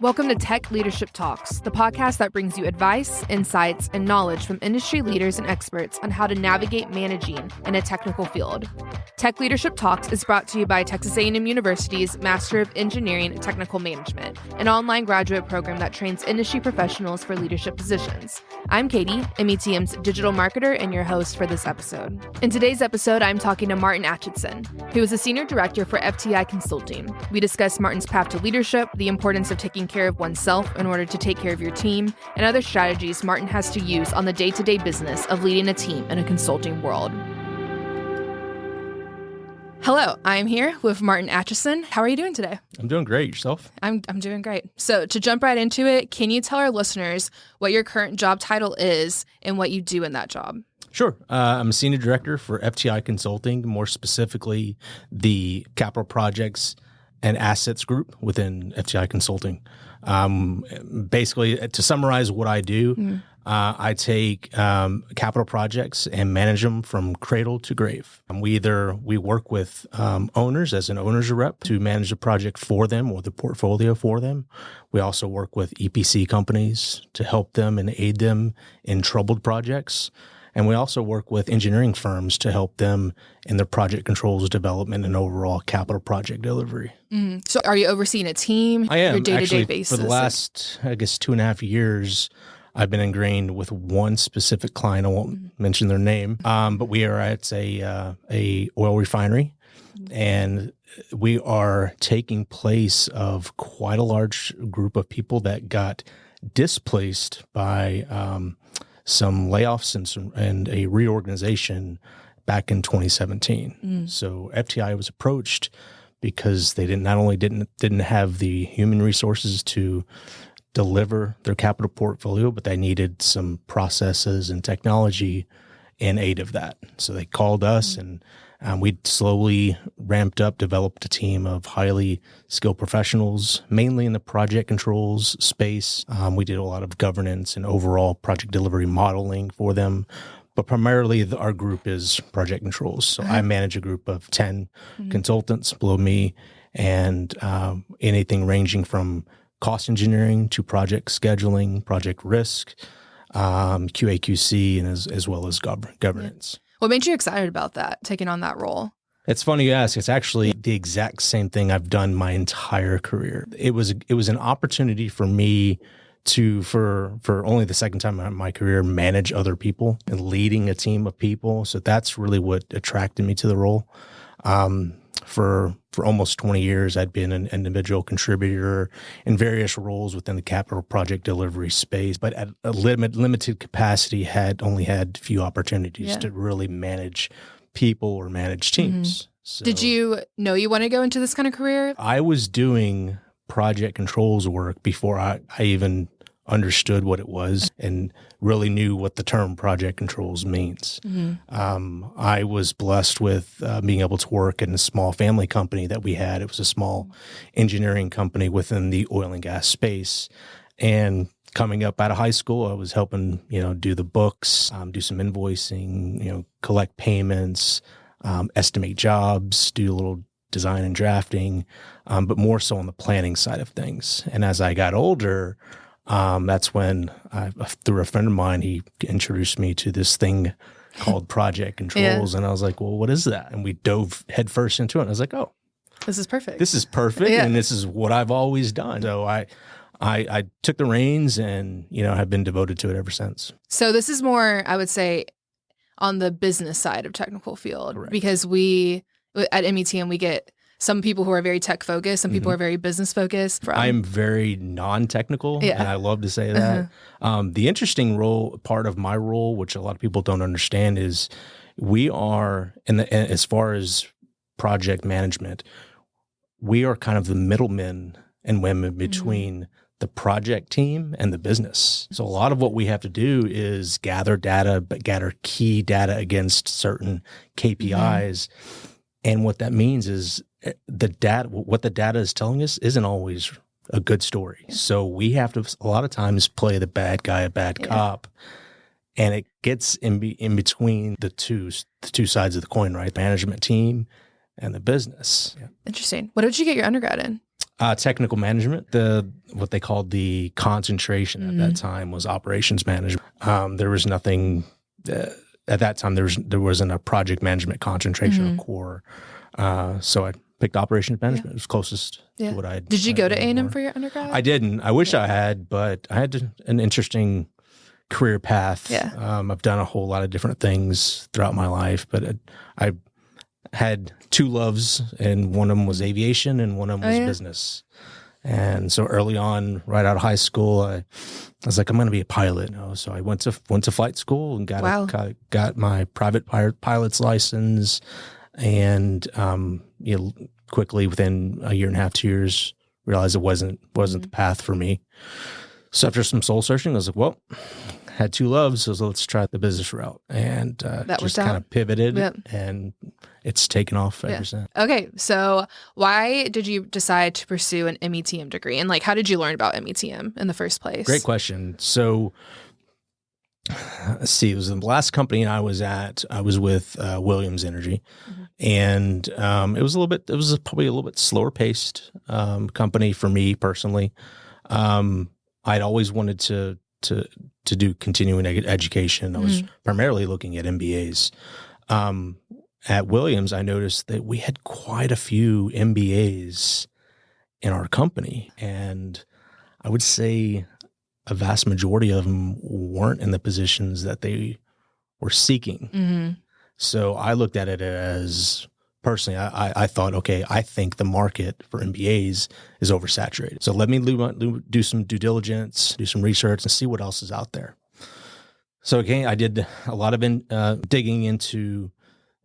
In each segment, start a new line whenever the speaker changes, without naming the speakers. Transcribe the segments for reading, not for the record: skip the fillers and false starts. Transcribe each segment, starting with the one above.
Welcome to Tech Leadership Talks, the podcast that brings you advice, insights, and knowledge from industry leaders and experts on how to navigate managing in a technical field. Tech Leadership Talks is brought to you by Texas A&M University's Master of Engineering Technical Management, an online graduate program that trains industry professionals for leadership positions. I'm Katie, METM's digital marketer and your host for this episode. In today's episode, I'm talking to Martin Atchison, who is a senior director for FTI Consulting. We discuss Martin's path to leadership, the importance of taking care of oneself in order to take care of your team, and other strategies Martin has to use on the day-to-day business of leading a team in a consulting world. Hello, I'm here with Martin Atchison. How are you doing today?
I'm doing great. Yourself?
I'm doing great. So to jump right into it, can you tell our listeners what your current job title is and what you do in that job?
Sure. I'm a senior director for FTI Consulting, more specifically the capital projects and assets group within FTI Consulting. Basically, to summarize what I do, I take capital projects and manage them from cradle to grave. We work with owners as an owner's rep to manage the project for them or the portfolio for them. We also work with EPC companies to help them and aid them in troubled projects. And we also work with engineering firms to help them in their project controls development and overall capital project delivery.
So are you overseeing a team?
I am.
Your day-to-day
Actually,
basis?
for the last, 2.5 years, I've been ingrained with one specific client. I won't mention their name, but we are at a oil refinery, and we are taking place of quite a large group of people that got displaced by some layoffs and a reorganization back in 2017. So FTI was approached because they didn't have the human resources to deliver their capital portfolio, but they needed some processes and technology in aid of that. So they called us, and we slowly ramped up, developed a team of highly skilled professionals, mainly in the project controls space. We did a lot of governance and overall project delivery modeling for them, but primarily our group is project controls. So I manage a group of 10 consultants below me, and anything ranging from cost engineering to project scheduling, project risk, QA/QC, and as well as governance.
What made you excited about that, taking on that role?
It's funny you ask. It's actually the exact same thing I've done my entire career. It was an opportunity for me to, for only the second time in my career, manage other people and leading a team of people. So that's really what attracted me to the role. For almost 20 years, I'd been an individual contributor in various roles within the capital project delivery space, but at a limited capacity, only had few opportunities to really manage people or manage teams. So,
did you know you want to go into this kind of career?
I was doing project controls work before I even understood what it was and really knew what the term project controls means. I was blessed with being able to work in a small family company that we had. It was a small engineering company within the oil and gas space. And coming up out of high school, I was helping, do the books, do some invoicing, collect payments, estimate jobs, do a little design and drafting, but more so on the planning side of things. And as I got older, that's when through a friend of mine, he introduced me to this thing called project controls. And I was like, well, what is that? And we dove headfirst into it. And I was like, oh,
this is perfect.
This is perfect. And this is what I've always done. So I took the reins and, have been devoted to it ever since.
So this is more, I would say, on the business side of technical field.
Correct.
Because we, at METM, we get some people who are very tech focused, some people are very business focused.
I'm very non-technical, and I love to say that. The interesting part of my role, which a lot of people don't understand, is we are, as far as project management, we are kind of the middlemen and women between the project team and the business. So a lot of what we have to do is gather data, but gather key data against certain KPIs. And what that means is what the data is telling us isn't always a good story. So we have to, a lot of times, play the bad guy, a bad cop. And it gets in between the two sides of the coin, right? The management team and the business.
Interesting. What did you get your undergrad in?
Technical management. What they called the concentration at that time was operations management. There was nothing at that time. There wasn't a project management concentration or core. So I picked operations management. It was closest to what I.
Did you go to A&M for your undergrad?
I didn't. I wish I had, but I had an interesting career path.
Yeah.
I've done a whole lot of different things throughout my life, but I had two loves, and one of them was aviation and one of them was business. And so early on, right out of high school, I was like, I'm going to be a pilot. So I went to flight school and got my private pilot's license, and quickly within a year and a half, 2 years, realized it wasn't the path for me. So after some soul searching, I was like, well, had two loves, so let's try the business route. And just kind of pivoted, and it's taken off ever since.
Okay, so why did you decide to pursue an METM degree? And how did you learn about METM in the first place?
Great question. So let's see, it was the last company I was at. I was with Williams Energy, and it was probably a little bit slower paced company for me personally. I'd always wanted to do continuing education. I was primarily looking at MBAs. At Williams, I noticed that we had quite a few MBAs in our company, and I would say a vast majority of them weren't in the positions that they were seeking. So I looked at it as, personally, I thought, okay, I think the market for MBAs is oversaturated. So let me do some due diligence, do some research, and see what else is out there. So again, I did a lot of digging into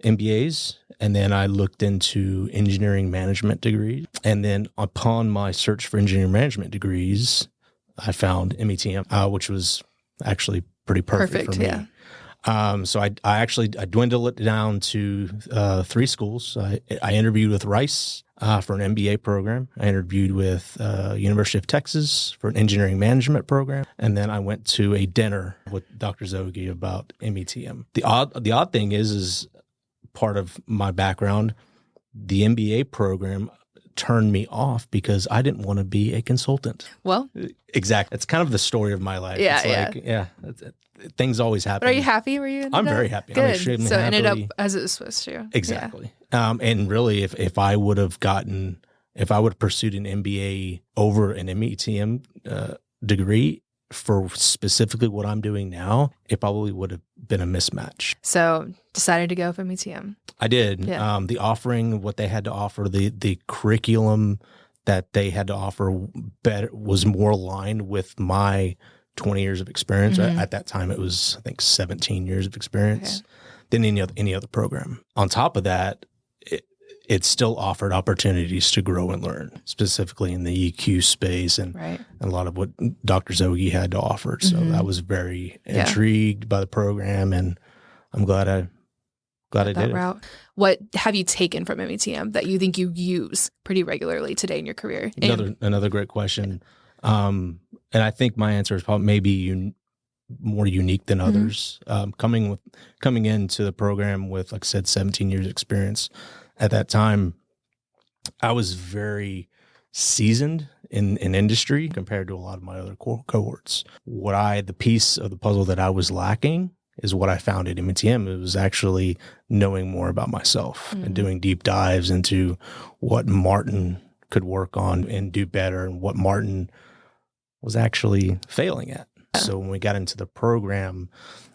MBAs, and then I looked into engineering management degrees. And then upon my search for engineering management degrees, I found METM, which was actually pretty perfect for me. Yeah. So I dwindled it down to 3 schools. I interviewed with Rice for an MBA program. I interviewed with University of Texas for an engineering management program, and then I went to a dinner with Dr. Zogi about METM. The odd thing is part of my background, the MBA program turned me off because I didn't want to be a consultant.
Well,
exactly. It's kind of the story of my life. Things always happen.
But are you happy where you ended up?
I'm very happy.
Good.
I'm extremely
so
happy.
Ended up as it was supposed to.
Exactly. And really, if I would have pursued an MBA over an METM degree for specifically what I'm doing now, it probably would have been a mismatch.
So decided to go for METM.
I did. Yeah. The offering, what they had to offer, the curriculum that they had to offer was more aligned with my 20 years of experience. At that time, it was, I think, 17 years of experience than any other program. On top of that, it still offered opportunities to grow and learn, specifically in the EQ space and a lot of what Dr. Zogi had to offer. So I was very intrigued by the program, and I'm glad I did it.
What have you taken from METM that you think you use pretty regularly today in your career?
Another great question. And I think my answer is probably maybe more unique than others. Coming into the program with, like I said, 17 years experience. At that time, I was very seasoned in industry compared to a lot of my other cohorts. The piece of the puzzle that I was lacking is what I found at METM. It was actually knowing more about myself and doing deep dives into what Martin could work on and do better, and what Martin was actually failing at. So when we got into the program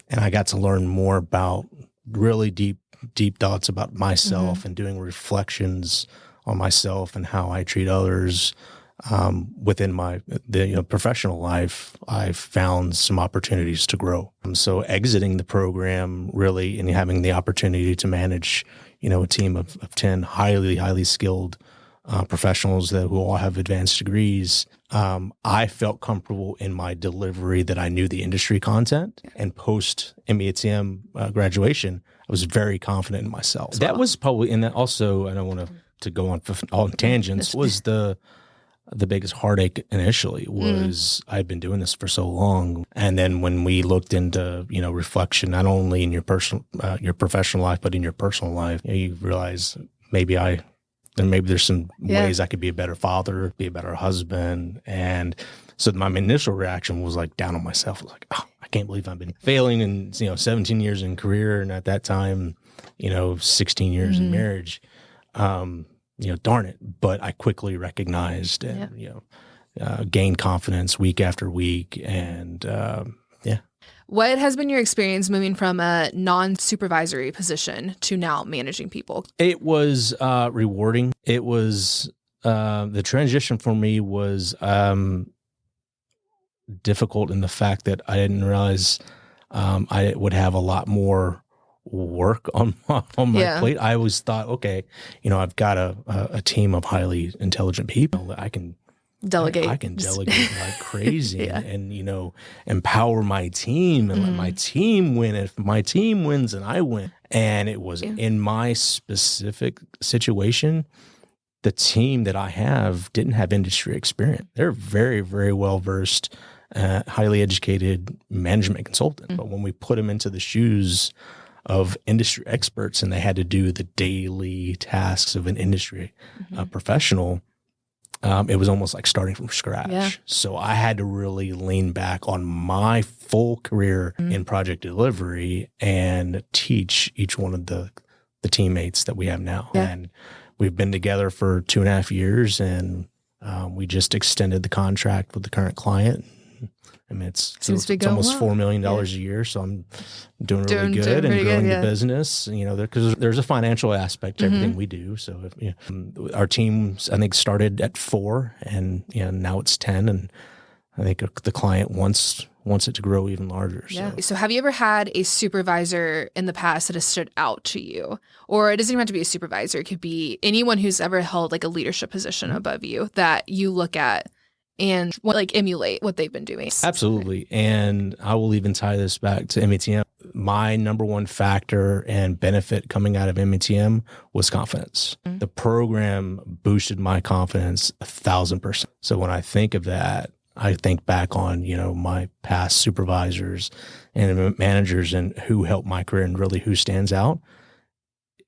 and I got to learn more about really deep thoughts about myself and doing reflections on myself and how I treat others within my professional life, I found some opportunities to grow. So exiting the program really and having the opportunity to manage, a team of 10 highly skilled professionals who all have advanced degrees, I felt comfortable in my delivery that I knew the industry content. And post METM graduation, I was very confident in myself. That was probably, and also, I don't want to go on all tangents, was the biggest heartache initially was I'd been doing this for so long. And then when we looked into, reflection, not only in your professional life, but in your personal life, you realize maybe I and maybe there's some ways I could be a better father, be a better husband. And so my initial reaction was like down on myself. I was like, oh, I can't believe I've been failing in, 17 years in career. And at that time, 16 years in marriage, darn it. But I quickly recognized and, gained confidence week after week. And,
What has been your experience moving from a non-supervisory position to now managing people?
It was rewarding. It was the transition for me was difficult in the fact that I didn't realize I would have a lot more work on my plate. I always thought, okay, I've got a team of highly intelligent people that I can
delegate.
I can delegate like crazy and empower my team and let my team win. If my team wins, and I win. And it was in my specific situation, the team that I have didn't have industry experience. They're very, very well-versed, highly educated management consultants. But when we put them into the shoes of industry experts and they had to do the daily tasks of an industry professional, it was almost like starting from scratch. Yeah. So I had to really lean back on my full career in project delivery and teach each one of the teammates that we have now. Yeah. And we've been together for 2.5 years, and we just extended the contract with the current client. I mean, it's almost $4 million a year, so I'm doing really good and growing the business. Because there's a financial aspect to everything we do. So, our team, I think, started at 4, and now it's 10, and I think the client wants it to grow even larger.
Yeah. So, have you ever had a supervisor in the past that has stood out to you, or it doesn't even have to be a supervisor? It could be anyone who's ever held like a leadership position above you that you look at and emulate what they've been doing.
Absolutely. And I will even tie this back to METM. My number one factor and benefit coming out of METM was confidence. The program boosted my confidence 1,000%. So when I think of that, I think back on, my past supervisors and managers and who helped my career and really who stands out.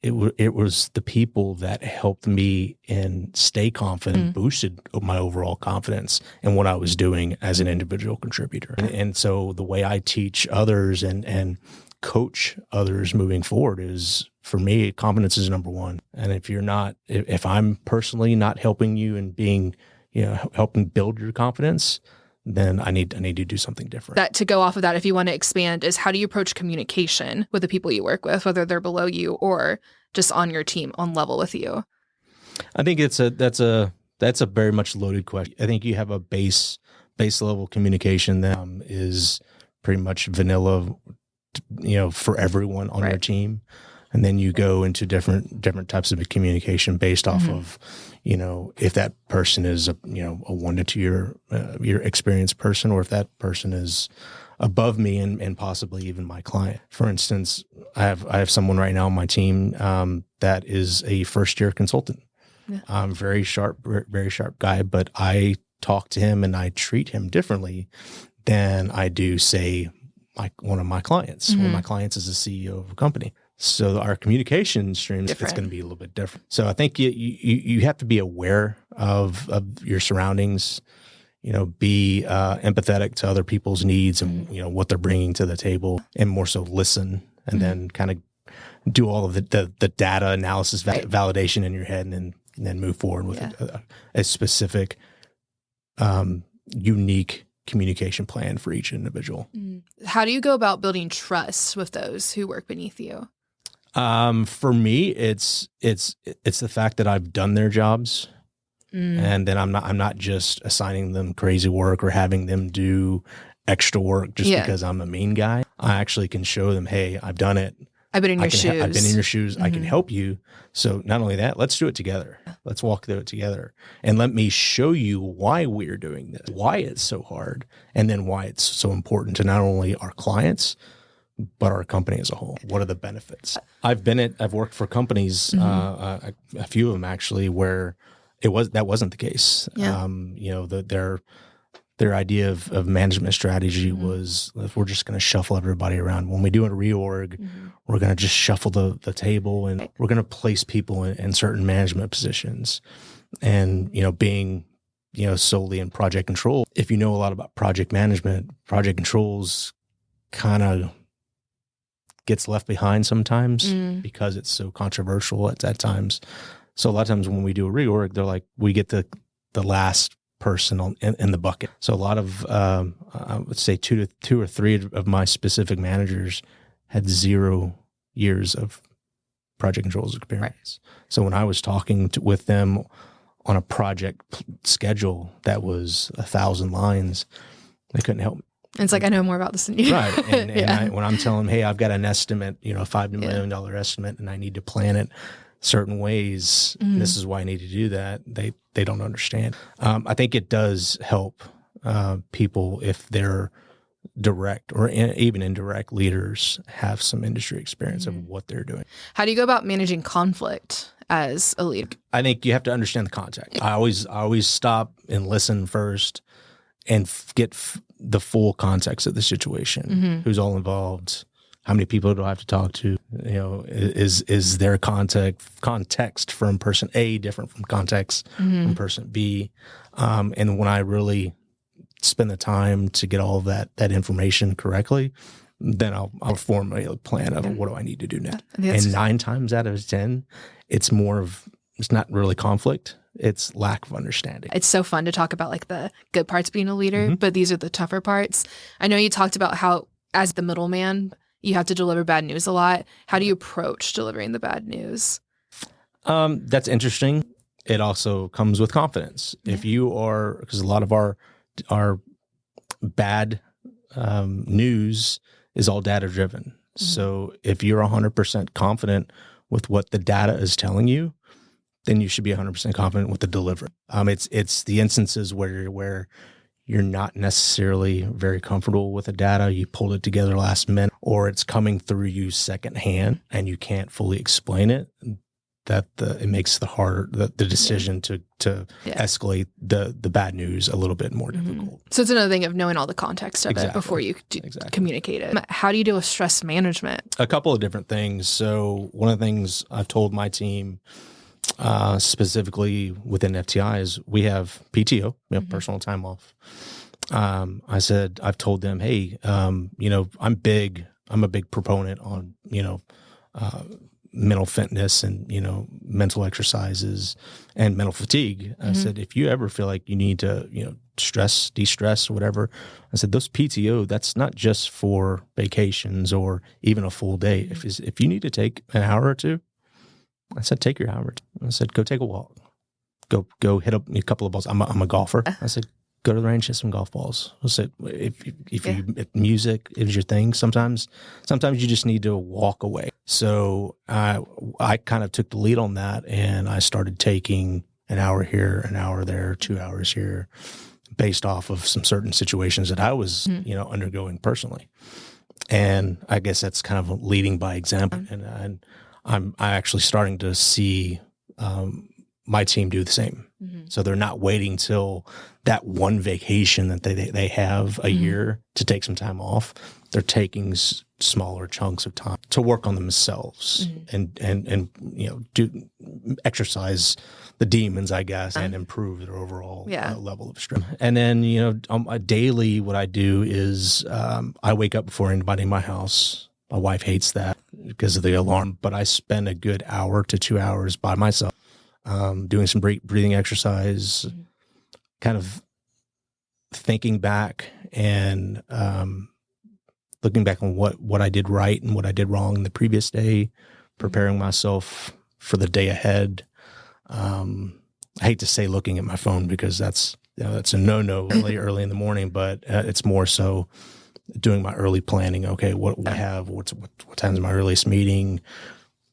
It was the people that helped me and stay confident, boosted my overall confidence in what I was doing as an individual contributor. And so the way I teach others and coach others moving forward is, for me, confidence is number one. And if I'm personally not helping you and being, helping build your confidence, then I need to do something different.
That, to go off of that, if you want to expand, is how do you approach communication with the people you work with, whether they're below you or just on your team, on level with you?
I think that's a very much loaded question. I think you have a base level communication that is pretty much vanilla, for everyone on your team. And then you go into different types of communication based off of, if that person is a 1 to 2 year experienced person, or if that person is above me and possibly even my client. For instance, I have someone right now on my team that is a first year consultant. Yeah. Very sharp guy, but I talk to him and I treat him differently than I do, say, like one of my clients. One of my clients is a CEO of a company. So our communication streams, it's going to be a little bit different. So I think you have to be aware of your surroundings, be empathetic to other people's needs and, what they're bringing to the table, and more so listen, and then kind of do all of the data analysis, validation in your head, and then move forward with a specific, unique communication plan for each individual.
How do you go about building trust with those who work beneath you?
For me, it's the fact that I've done their jobs, and then I'm not just assigning them crazy work or having them do extra work just because I'm a mean guy. I actually can show them, hey, I've done it.
I've been in your shoes.
I've been in your shoes. I can help you. So not only that, let's do it together. Let's walk through it together, and let me show you why we're doing this, why it's so hard, and then why it's so important to not only our clients, but our company as a whole. What are the benefits? I've worked for companies, a few of them actually, where that wasn't the case. Yeah. their idea of management strategy was, if we're just going to shuffle everybody around. When we do a reorg, we're going to just shuffle the table, and we're going to place people in certain management positions. And, being, solely in project control, if you know a lot about project management, project controls kind of gets left behind sometimes because it's so controversial at times. So a lot of times when we do a reorg, they're like, we get the last person in the bucket. So a lot of, I would say two or three of my specific managers had 0 years of project controls experience. Right. So when I was talking with them on a project schedule that was 1,000 lines, they couldn't help me.
It's like, I know more about this than you.
Right. And when I'm telling them, hey, I've got an estimate, a $5 million estimate, and I need to plan it certain ways, this is why I need to do that, they don't understand. I think it does help people if they're direct or even indirect leaders have some industry experience of what they're doing. How
do you go about managing conflict as a leader?
I think you have to understand the context. I always stop and listen first and get the full context of the situation. Who's all involved? How many people do I have to talk to? Is their context from person A different from context from person B? And when I really spend the time to get all of that information correctly, then I'll formulate a plan of what do I need to do next. And 9 times out of 10, it's not really conflict. It's lack of understanding.
It's so fun to talk about like the good parts of being a leader, but these are the tougher parts. I know you talked about how as the middleman, you have to deliver bad news a lot. How do you approach delivering the bad news?
That's interesting. It also comes with confidence. If you are, because a lot of our bad news is all data driven. So if you're 100% confident with what the data is telling you, then you should be 100% confident with the delivery. It's the instances where you're not necessarily very comfortable with the data, you pulled it together last minute, or it's coming through you secondhand and you can't fully explain it, that it makes the decision to escalate the bad news a little bit more difficult.
So it's another thing of knowing all the context of it before you communicate it. How do you deal with stress management?
A couple of different things. So one of the things I've told my team, specifically within FTI, is we have PTO, we have personal time off. I've told them, hey, I'm a big proponent on, mental fitness and, mental exercises and mental fatigue. I said, if you ever feel like you need to, de-stress or whatever, I said, those PTO, that's not just for vacations or even a full day. If you need to take an hour or two, I said, take your hour. I said, go take a walk. Go hit up a couple of balls. I'm a golfer. I said, go to the range, hit some golf balls. I said, if music is your thing, sometimes you just need to walk away. So I kind of took the lead on that, and I started taking an hour here, an hour there, 2 hours here, based off of some certain situations that I was, undergoing personally. And I guess that's kind of leading by example. And I'm actually starting to see my team do the same. So they're not waiting till that one vacation that they have a year to take some time off. They're taking smaller chunks of time to work on themselves and do exercise the demons, I guess, and improve their overall level of stress. And then, daily, what I do is I wake up before anybody in my house. My wife hates that because of the alarm, but I spend a good hour to 2 hours by myself, doing some breathing exercise, kind of thinking back and looking back on what I did right and what I did wrong in the previous day, preparing myself for the day ahead. I hate to say looking at my phone because that's a no-no early in the morning, but it's more so doing my early planning. Okay, what do I have? What time's my earliest meeting?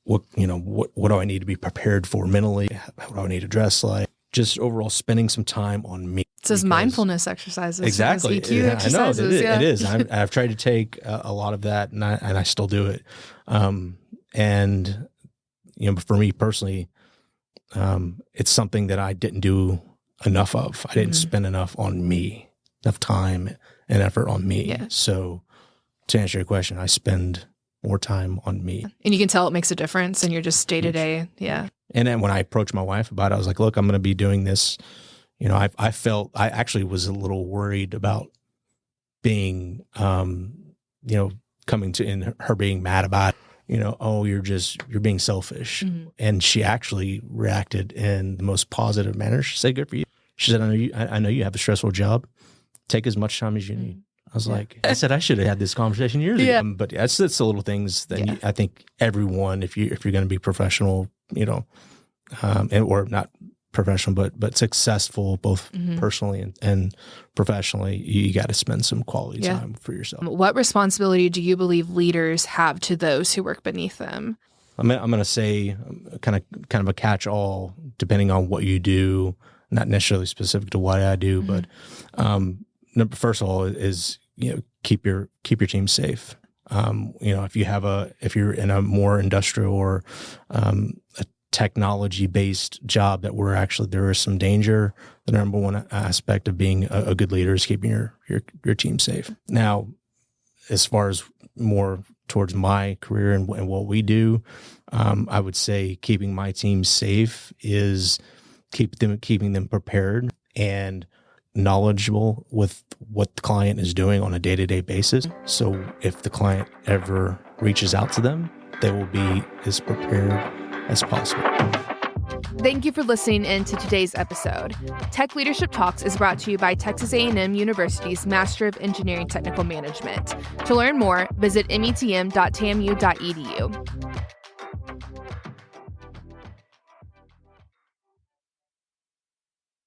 What do I need to be prepared for mentally? How do I need to dress like? Just overall spending some time on me.
It says mindfulness exercises.
Exactly.
EQ exercises.
I know it is. I've tried to take a lot of that, and I still do it. For me personally, it's something that I didn't do enough of. I didn't spend enough on me. enough time and effort on me.
Yeah.
So to answer your question, I spend more time on me.
And you can tell it makes a difference in your just day-to-day. Yeah.
And then when I approached my wife about it, I was like, look, I'm going to be doing this. You know, I actually was a little worried about being, coming to, and her being mad about it. Oh, you're being selfish. Mm-hmm. And she actually reacted in the most positive manner. She said, good for you. She said, I know you have a stressful job. Take as much time as you need. I was like, I said, I should have had this conversation years ago. But that's the little things that I think everyone, if you're going to be professional, or not professional, but successful, both personally and professionally, you got to spend some quality time for yourself.
What responsibility do you believe leaders have to those who work beneath them?
I'm going to say kind of a catch-all, depending on what you do, not necessarily specific to what I do, but first of all is keep your team safe. If you're in a more industrial or a technology-based job that there is some danger, the number one aspect of being a good leader is keeping your team safe. Now, as far as more towards my career and what we do, I would say keeping my team safe is keeping them prepared and knowledgeable with what the client is doing on a day-to-day basis. So if the client ever reaches out to them, they will be as prepared as possible.
Thank you for listening in to today's episode. Tech Leadership Talks is brought to you by Texas A&M University's Master of Engineering Technical Management. To learn more, visit metm.tamu.edu.